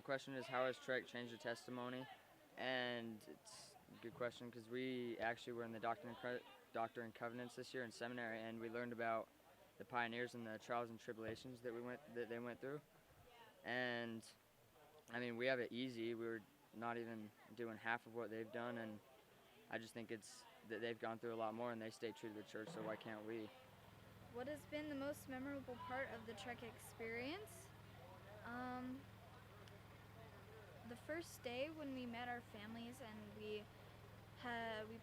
the question is, how has Trek changed the testimony? And it's a good question because we actually were in the Doctrine and Covenants this year in seminary, and we learned about the pioneers and the trials and tribulations that they went through. And I mean, we have it easy. We were not even doing half of what they've done, and I just think it's that they've gone through a lot more and they stay true to the church, so why can't we? What has been the most memorable part of the Trek experience? The first day when we met our families and we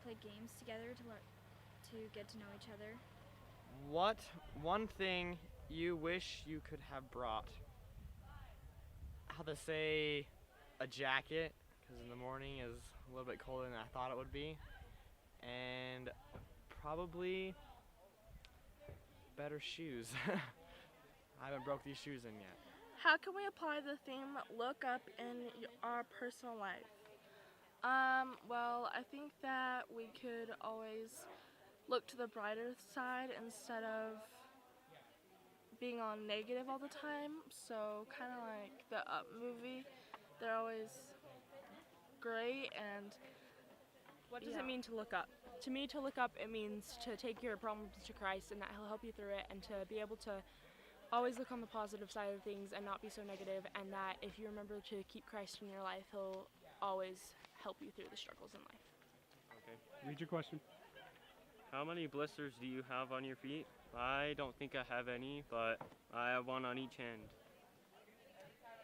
played games together to get to know each other. What one thing you wish you could have brought? How to say a jacket, because in the morning is a little bit colder than I thought it would be, and probably better shoes. I haven't broke these shoes in yet. How can we apply the theme look up in our personal life? Well, I think that we could always look to the brighter side instead of being on negative all the time. So kind of like the Up movie, they're always great. And what does it mean to look up? To me, to look up, it means to take your problems to Christ and that He'll help you through it, and to be able to always look on the positive side of things and not be so negative, and that if you remember to keep Christ in your life, He'll always help you through the struggles in life. Okay. Read your question. How many blisters do you have on your feet? I don't think I have any, but I have one on each hand.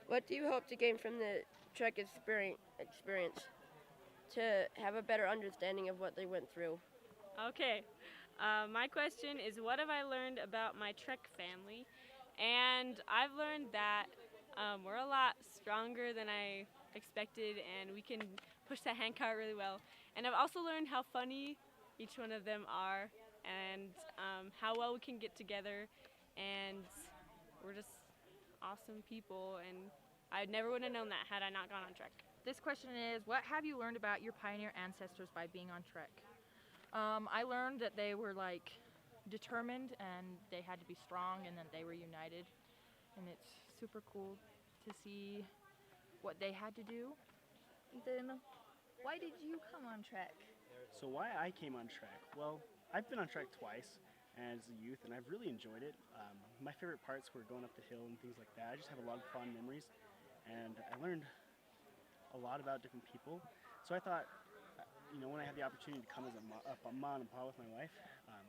What do you hope to gain from the Trek experience to have a better understanding of what they went through? Okay. My question is, what have I learned about my Trek family? And I've learned that we're a lot stronger than I expected, and we can push that handcart really well. And I've also learned how funny each one of them are, and how well we can get together, and we're just awesome people, and I never would have known that had I not gone on Trek. This question is, what have you learned about your pioneer ancestors by being on Trek? I learned that they were like determined and they had to be strong and that they were united, and it's super cool to see what they had to do. Then, why did you come on Trek? So why I came on Trek? Well, I've been on Trek twice as a youth, and I've really enjoyed it. My favorite parts were going up the hill and things like that. I just have a lot of fond memories, and I learned a lot about different people. So I thought, when I had the opportunity to come as a mom and pa with my wife,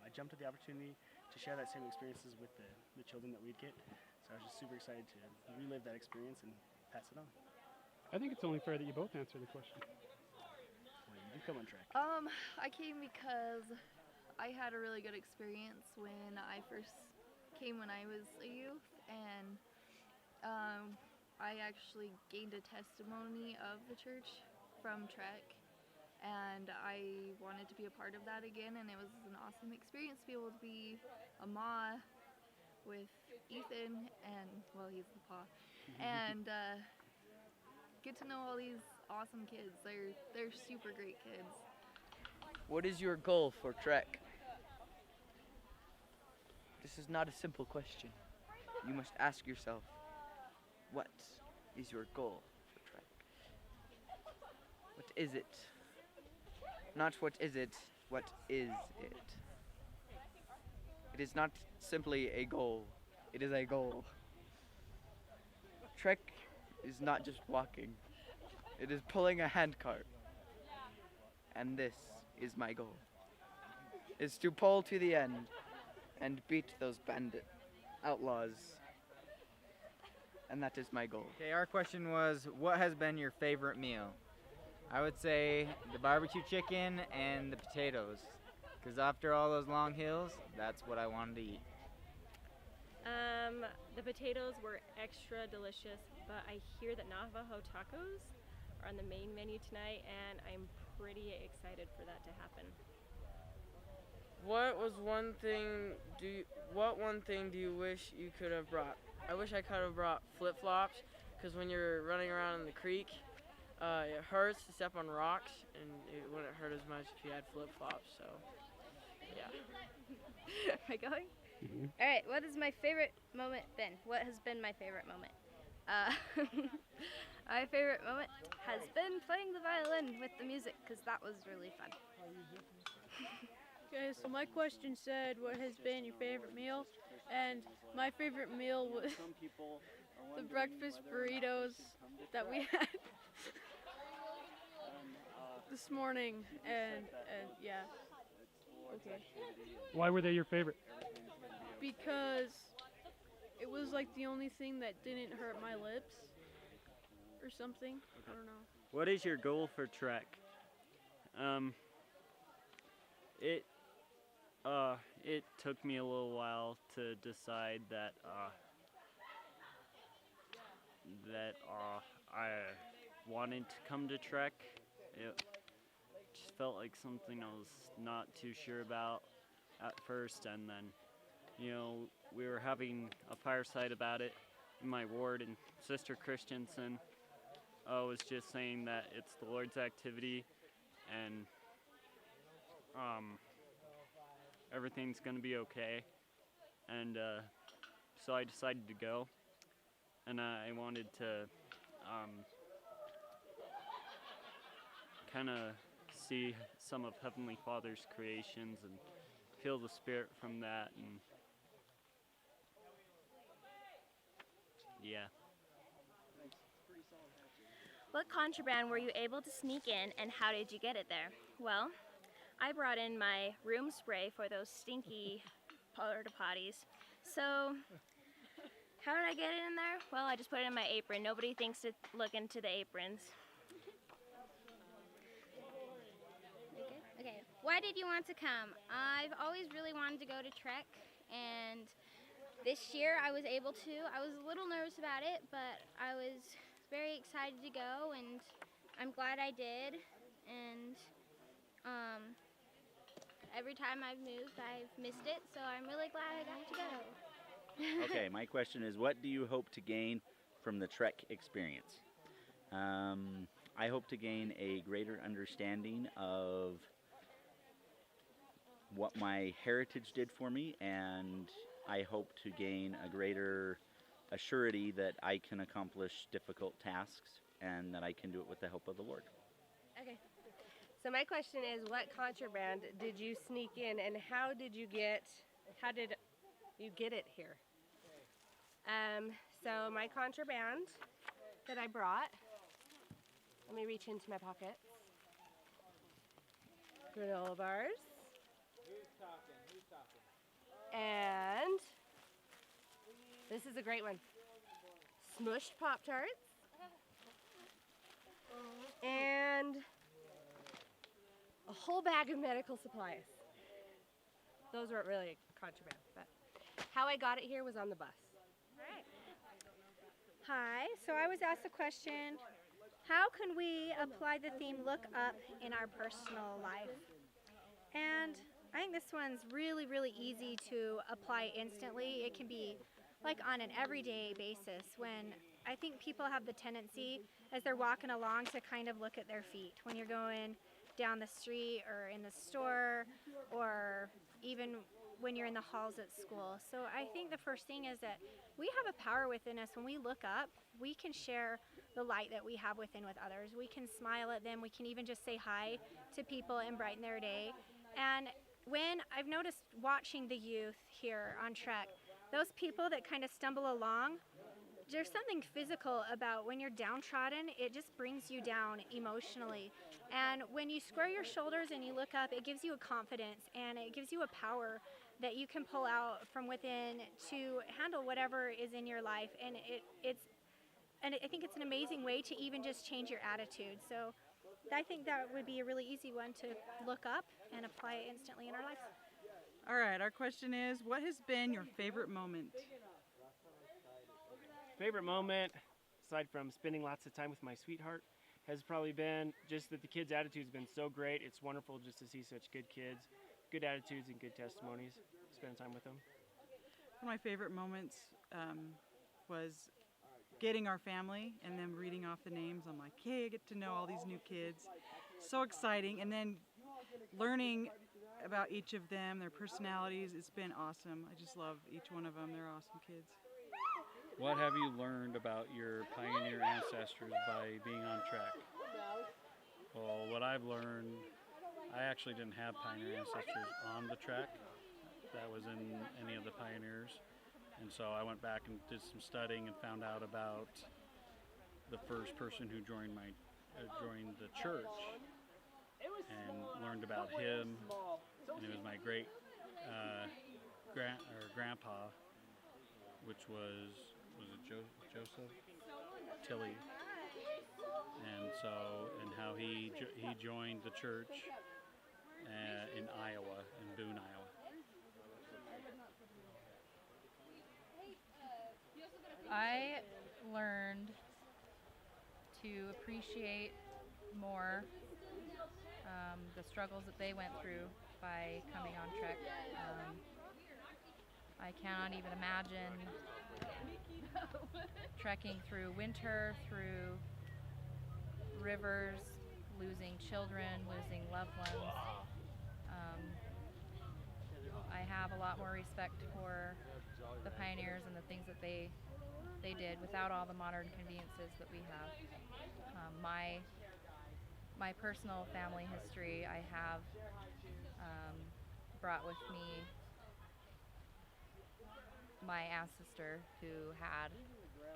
I jumped at the opportunity to share that same experiences with the children that we'd get. So I was just super excited to relive that experience and pass it on. I think it's only fair that you both answer the question. Why did you come on Trek? I came because I had a really good experience when I first came when I was a youth, and I actually gained a testimony of the church from Trek, and I wanted to be a part of that again, and it was an awesome experience to be able to be a ma with Ethan, and, well, he's the pa, and get to know all these awesome kids. They're super great kids. What is your goal for Trek? This is not a simple question. You must ask yourself, what is your goal for Trek? What is it? Not what is it, what is it? It is not simply a goal, it is a goal. Trek is not just walking, it is pulling a handcart. And this is my goal, is to pull to the end and beat those bandit outlaws. And that is my goal. Okay, our question was, what has been your favorite meal? I would say the barbecue chicken and the potatoes, because after all those long hills, that's what I wanted to eat. The potatoes were extra delicious, but I hear that Navajo tacos are on the main menu tonight, and I'm pretty excited for that to happen. What one thing do you wish you could have brought? I wish I could have brought flip-flops, because when you're running around in the creek, it hurts to step on rocks, and it wouldn't hurt as much if you had flip-flops, so yeah. Am I going? Mm-hmm. All right, what is my favorite moment been? What has been my favorite moment? My favorite moment has been playing the violin with the music because that was really fun. Okay, so my question said, what has been your favorite meal? And my favorite meal was the breakfast burritos that we had this morning, and yeah. Okay. Why were they your favorite? Because it was like the only thing that didn't hurt my lips or something. I don't know. What is your goal for Trek? It took me a little while to decide that I wanted to come to Trek. It just felt like something I was not too sure about at first, and then, you know, we were having a fireside about it in my ward, and Sister Christensen was just saying that it's the Lord's activity, and everything's gonna be okay. And so I decided to go, and I wanted to kind of see some of Heavenly Father's creations and feel the Spirit from that, and yeah. What contraband were you able to sneak in, and how did you get it there? Well, I brought in my room spray for those stinky porta potties. So, how did I get it in there? Well, I just put it in my apron. Nobody thinks to look into the aprons. Okay, why did you want to come? I've always really wanted to go to Trek, and this year I was able to. I was a little nervous about it, but I was very excited to go, and I'm glad I did. And every time I've moved, I've missed it, so I'm really glad I got to go. Okay, my question is, what do you hope to gain from the Trek experience? I hope to gain a greater understanding of what my heritage did for me, and I hope to gain a greater assurity that I can accomplish difficult tasks and that I can do it with the help of the Lord. Okay. So my question is, what contraband did you sneak in, and how did you get it here? So my contraband that I brought, let me reach into my pockets. Granola bars. And this is a great one. Smushed Pop-Tarts. And a whole bag of medical supplies. Those weren't really contraband, but how I got it here was on the bus. Hi, so I was asked a question, how can we apply the theme look up in our personal life? And I think this one's really, really easy to apply instantly. It can be like on an everyday basis when I think people have the tendency as they're walking along to kind of look at their feet when you're going down the street or in the store or even when you're in the halls at school. So I think the first thing is that we have a power within us. When we look up, we can share the light that we have within with others. We can smile at them. We can even just say hi to people and brighten their day. And when I've noticed watching the youth here on Trek, those people that kind of stumble along, there's something physical about when you're downtrodden, it just brings you down emotionally. And when you square your shoulders and you look up, it gives you a confidence and it gives you a power that you can pull out from within to handle whatever is in your life. And I think it's an amazing way to even just change your attitude. So I think that would be a really easy one to look up and apply it instantly in our lives. All right, our question is, what has been your favorite moment? Favorite moment, aside from spending lots of time with my sweetheart, has probably been just that the kids' attitude's been so great. It's wonderful just to see such good kids, good attitudes and good testimonies, spend time with them. One of my favorite moments was getting our family and then reading off the names. I'm like, hey, I get to know all these new kids. So exciting. And then learning about each of them, their personalities. It's been awesome. I just love each one of them. They're awesome kids. What have you learned about your pioneer ancestors by being on Trek? Well, what I've learned, I actually didn't have pioneer ancestors on the Trek that was in any of the pioneers. And so I went back and did some studying and found out about the first person who joined joined the church, and learned about him. And it was my great grandpa, which was it Joseph Tilley, and how he joined the church in Iowa, in Boone, Iowa. I learned to appreciate more the struggles that they went through by coming on Trek. I cannot even imagine trekking through winter, through rivers, losing children, losing loved ones. I have a lot more respect for the pioneers and the things that they did without all the modern conveniences that we have. My personal family history, I have brought with me my ancestor who had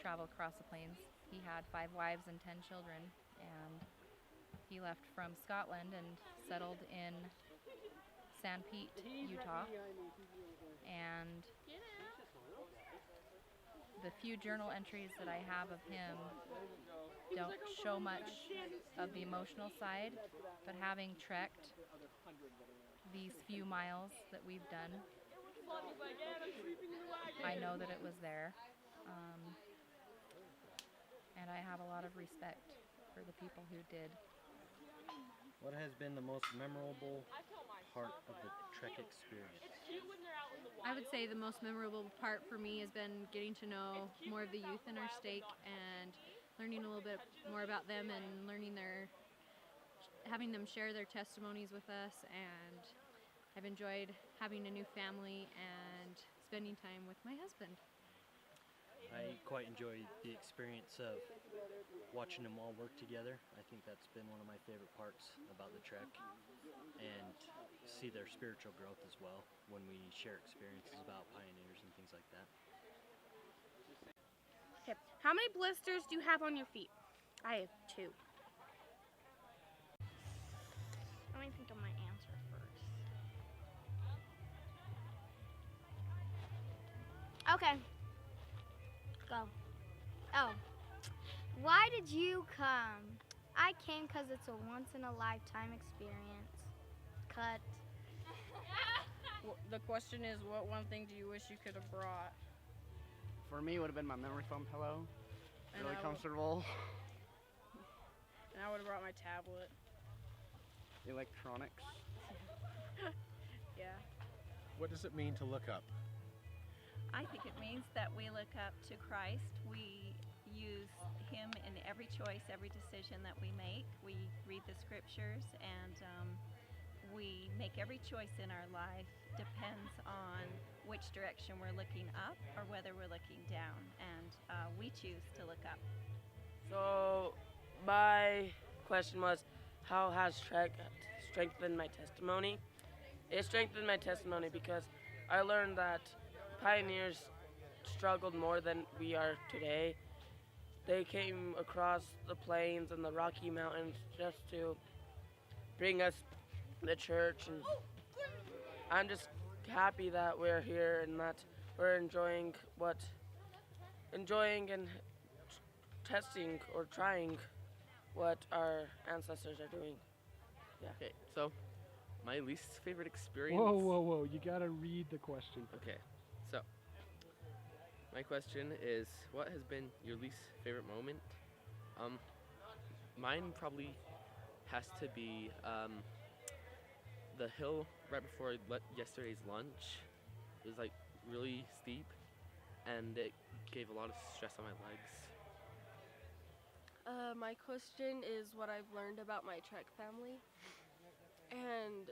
traveled across the plains. He had 5 wives and 10 children, and he left from Scotland and settled in San Pete, Utah. And the few journal entries that I have of him don't show much of the emotional side, but having trekked these few miles that we've done, I know that it was there. And I have a lot of respect for the people who did. What has been the most memorable part of the Trek experience? I would say the most memorable part for me has been getting to know more of the youth in our stake and learning a little bit more about them and having them share their testimonies with us. And I've enjoyed having a new family and spending time with my husband. I quite enjoy the experience of watching them all work together. I think that's been one of my favorite parts about the Trek, and see their spiritual growth as well when we share experiences about pioneers and things like that. Okay, how many blisters do you have on your feet? I have 2. Let me think of my answer first. Okay. Go. Oh. Why did you come? I came because it's a once-in-a-lifetime experience. Cut. The question is, what one thing do you wish you could have brought? For me, it would have been my memory foam pillow. And Really I comfortable. And I would have brought my tablet. Electronics. Yeah. What does it mean to look up? I think it means that we look up to Christ. We use Him in every choice, every decision that we make. We read the scriptures, and we make every choice in our life depends on which direction we're looking up or whether we're looking down, and we choose to look up. So, my question was, how has Trek strengthened my testimony? It strengthened my testimony because I learned that pioneers struggled more than we are today. They came across the plains and the Rocky Mountains just to bring us the church, and I'm just happy that we're here and that we're enjoying and testing or trying what our ancestors are doing. Yeah. Okay, so my least favorite experience. Whoa, you gotta read the question. Okay, so my question is, what has been your least favorite moment? Mine probably has to be the hill right before yesterday's lunch. It was like really steep, and it gave a lot of stress on my legs. My question is what I've learned about my Trek family. And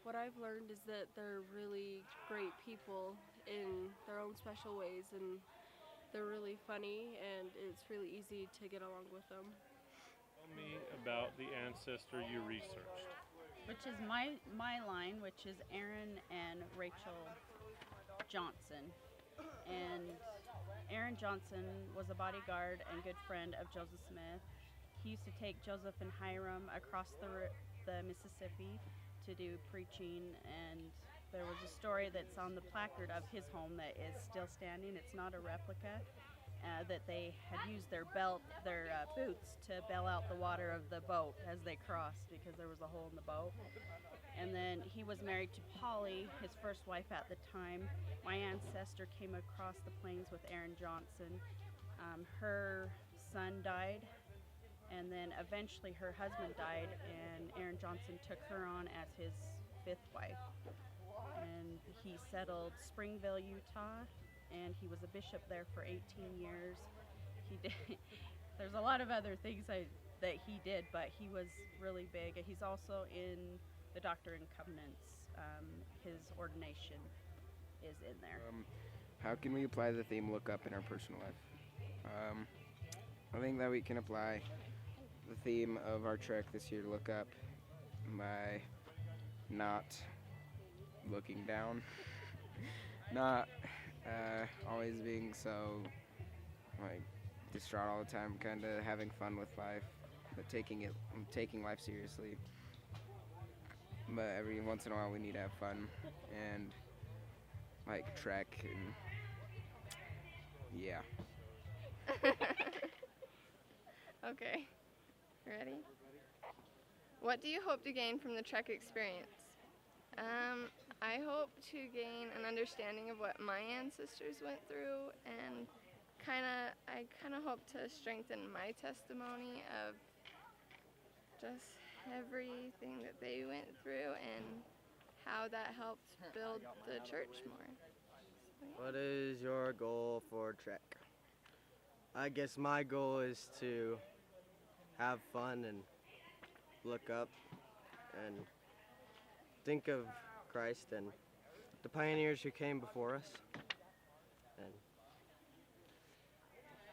what I've learned is that they're really great people in their own special ways, and they're really funny and it's really easy to get along with them. Tell me about the ancestor you researched. Which is my line, which is Aaron and Rachel Johnson. And Aaron Johnson was a bodyguard and good friend of Joseph Smith. He used to take Joseph and Hiram across the Mississippi to do preaching, and there was a story that's on the placard of his home that is still standing. It's not a replica. That they had used their boots to bail out the water of the boat as they crossed because there was a hole in the boat. And then he was married to Polly, his first wife at the time. My ancestor came across the plains with Aaron Johnson. Her son died, and then eventually her husband died, and Aaron Johnson took her on as his 5th wife. And he settled Springville, Utah, and he was a bishop there for 18 years. He did. There's a lot of other things that he did, but he was really big. He's also in the Doctrine and Covenants. His ordination is in there. How can we apply the theme look up in our personal life? I think that we can apply the theme of our trek this year, look up, by not looking down, not always being so distraught all the time, kind of having fun with life, but taking life seriously. But every once in a while we need to have fun and trek and yeah. Okay, ready? What do you hope to gain from the Trek experience? I hope to gain an understanding of what my ancestors went through, and I kind of hope to strengthen my testimony of just everything that they went through and how that helped build the church more. What is your goal for Trek? I guess my goal is to have fun and look up and think of Christ and the pioneers who came before us. And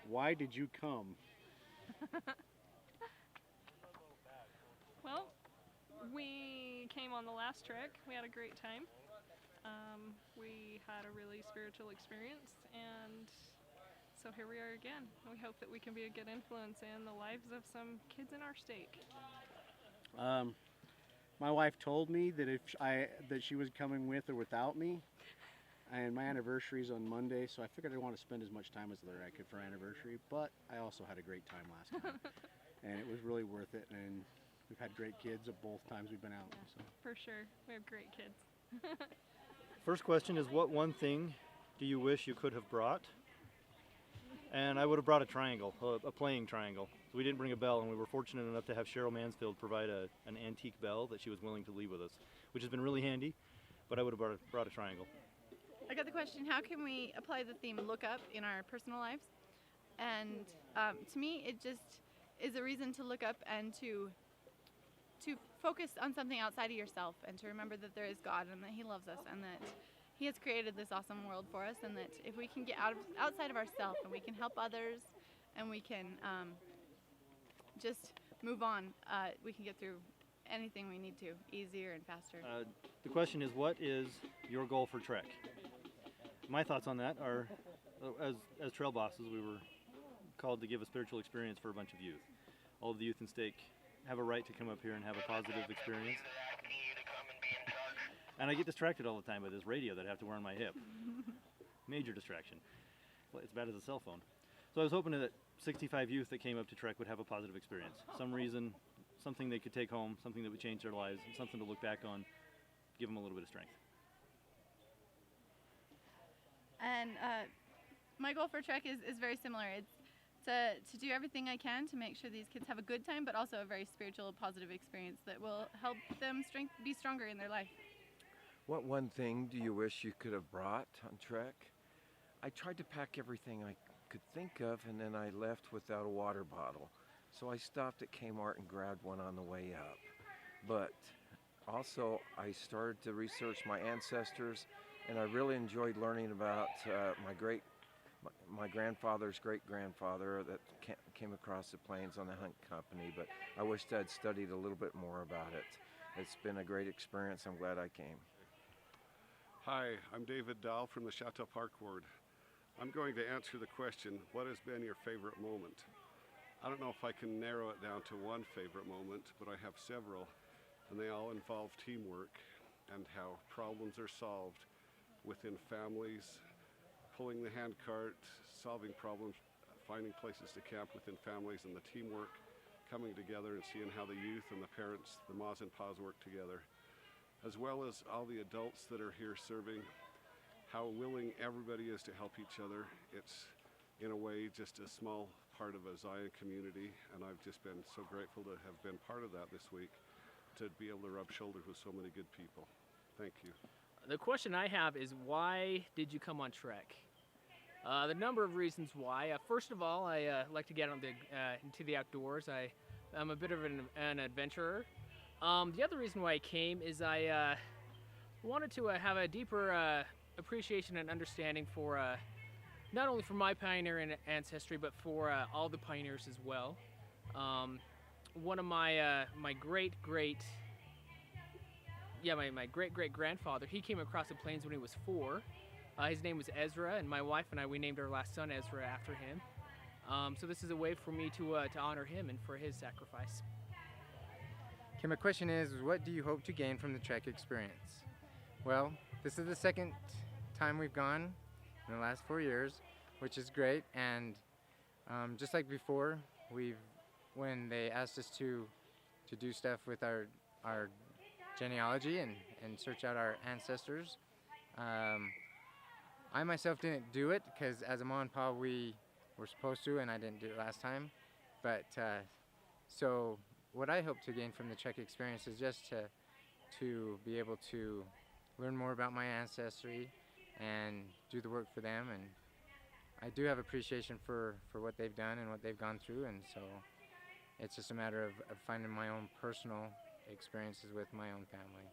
why did you come? Well, we came on the last trek. We had a great time. We had a really spiritual experience, and so here we are again. We hope that we can be a good influence in the lives of some kids in our state. My wife told me that that she was coming with or without me, and my anniversary is on Monday, so I figured I want to spend as much time as I could for our anniversary. But I also had a great time last time, and it was really worth it. And we've had great kids at both times we've been out. So. For sure, we have great kids. First question is, what one thing do you wish you could have brought? And I would have brought a triangle, a playing triangle. So we didn't bring a bell, and we were fortunate enough to have Cheryl Mansfield provide an antique bell that she was willing to leave with us, which has been really handy, but I would have brought a triangle. I got the question, how can we apply the theme look up in our personal lives? And to me, it just is a reason to look up and to focus on something outside of yourself, and to remember that there is God and that He loves us, and that He has created this awesome world for us, and that if we can get outside of ourselves and we can help others and we can just move on, we can get through anything we need to easier and faster. The question is, what is your goal for Trek? My thoughts on that are, as trail bosses, we were called to give a spiritual experience for a bunch of youth. All of the youth in Stake have a right to come up here and have a positive experience. And I get distracted all the time by this radio that I have to wear on my hip. Major distraction. Well, it's bad as a cell phone. So I was hoping that 65 youth that came up to Trek would have a positive experience. Some reason, something they could take home, something that would change their lives, something to look back on, give them a little bit of strength. And my goal for Trek is very similar. It's to do everything I can to make sure these kids have a good time, but also a very spiritual, positive experience that will help them be stronger in their life. What one thing do you wish you could have brought on Trek? I tried to pack everything I could think of, and then I left without a water bottle. So I stopped at Kmart and grabbed one on the way up. But also, I started to research my ancestors, and I really enjoyed learning about my great my grandfather's great-grandfather that came across the plains on the hunt company, but I wished I'd studied a little bit more about it. It's been a great experience. I'm glad I came. Hi, I'm David Dahl from the Chateau Park Ward. I'm going to answer the question, what has been your favorite moment? I don't know if I can narrow it down to one favorite moment, but I have several, and they all involve teamwork and how problems are solved within families, pulling the handcart, solving problems, finding places to camp within families, and the teamwork coming together and seeing how the youth and the parents, the mas and pas work together, as well as all the adults that are here serving, how willing everybody is to help each other. It's, in a way, just a small part of a Zion community, and I've just been so grateful to have been part of that this week, to be able to rub shoulders with so many good people. Thank you. The question I have is, why did you come on Trek? The number of reasons why. First of all, I like to get into the outdoors. I'm a bit of an adventurer. The other reason why I came is I wanted to have a deeper appreciation and understanding for not only for my pioneering ancestry, but for all the pioneers as well. One of my great grandfather, he came across the plains when he was 4. His name was Ezra, and my wife and I, we named our last son Ezra after him. So this is a way for me to honor him and for his sacrifice. Okay, my question is, what do you hope to gain from the Trek experience? Well, this is the second time we've gone in the last 4 years, which is great, and just like before, when they asked us to do stuff with our genealogy and search out our ancestors, I myself didn't do it because as a Ma and Pa we were supposed to, and I didn't do it last time. But so what I hope to gain from the Trek experience is just to be able to learn more about my ancestry and do the work for them. And I do have appreciation for what they've done and what they've gone through, and so it's just a matter of finding my own personal experiences with my own family.